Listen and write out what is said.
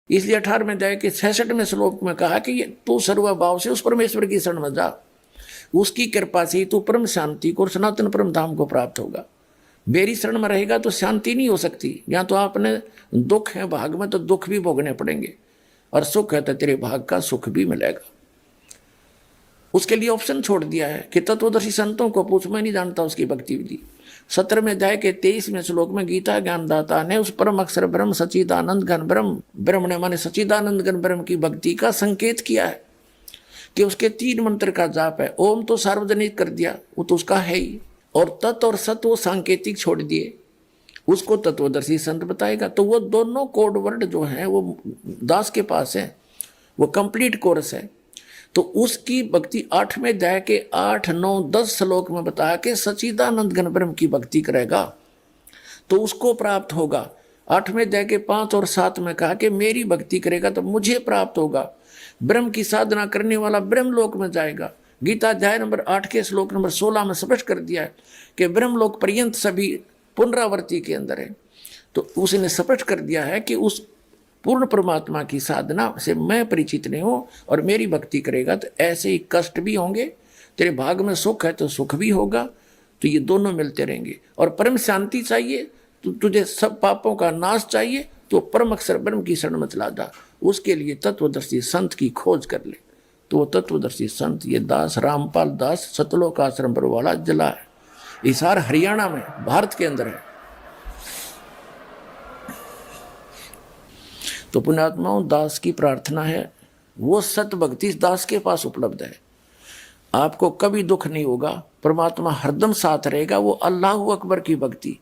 इसलिए 18वें अध्याय के 66वें श्लोक में कहा कि तू सर्वभाव से उस परमेश्वर की शरण में जा, उसकी कृपा से तू परम शांति को और सनातन परम धाम को प्राप्त होगा। मेरी शरण में रहेगा तो शांति नहीं हो सकती। या तो आपने दुख है भाग में तो दुख भी भोगने पड़ेंगे, और सुख है तो तेरे भाग का सुख भी मिलेगा। उसके लिए ऑप्शन छोड़ दिया है कि तत्वदर्शी संतों को पूछ, मैं नहीं जानता उसकी भक्ति विधि। 17वें अध्याय के 23वें श्लोक में गीता ज्ञानदाता ने उस परम अक्षर ब्रह्म सच्चिदानंद घन ब्रह्म, ब्रह्म ने माने सच्चिदानंद घन ब्रह्म की भक्ति का संकेत किया है कि उसके 3 मंत्र का जाप है। ओम तो सार्वजनिक कर दिया, वो तो उसका है ही, और तत् और सत वो सांकेतिक छोड़ दिए, उसको तत्वदर्शी संत बताएगा। तो वो दोनों कोड वर्ड जो हैं वो दास के पास है, वो कंप्लीट कोर्स है। तो उसकी भक्ति 8वें अध्याय के 8, 9, 10 श्लोक में बताया कि सच्चिदानंद घन ब्रह्म की भक्ति करेगा तो उसको प्राप्त होगा। 8वें अध्याय के 5 और 7 में कहा कि मेरी भक्ति करेगा तो मुझे प्राप्त होगा। ब्रह्म की साधना करने वाला ब्रह्मलोक में जाएगा। गीता अध्याय नंबर 8 के श्लोक नंबर 16 में स्पष्ट कर दिया है कि ब्रह्मलोक पर्यंत सभी पुनरावृत्ति के अंदर है। तो उसने स्पष्ट कर दिया है कि उस पूर्ण परमात्मा की साधना से मैं परिचित नहीं हूँ, और मेरी भक्ति करेगा तो ऐसे ही कष्ट भी होंगे, तेरे भाग में सुख है तो सुख भी होगा, तो ये दोनों मिलते रहेंगे। और परम शांति चाहिए तो तुझे सब पापों का नाश चाहिए तो परम अक्षर ब्रह्म की शरण में चला जा। उसके लिए तत्वदर्शी संत की खोज कर ले। तो वो तत्वदर्शी संत ये दास रामपाल दास सतलोक आश्रम पर वाला जिला है, हिसार हरियाणा में, भारत के अंदर है। तो पुण्यात्माओं, दास की प्रार्थना है वो सत भक्ति इस दास के पास उपलब्ध है। आपको कभी दुख नहीं होगा, परमात्मा हरदम साथ रहेगा। वो अल्लाह अकबर की भक्ति,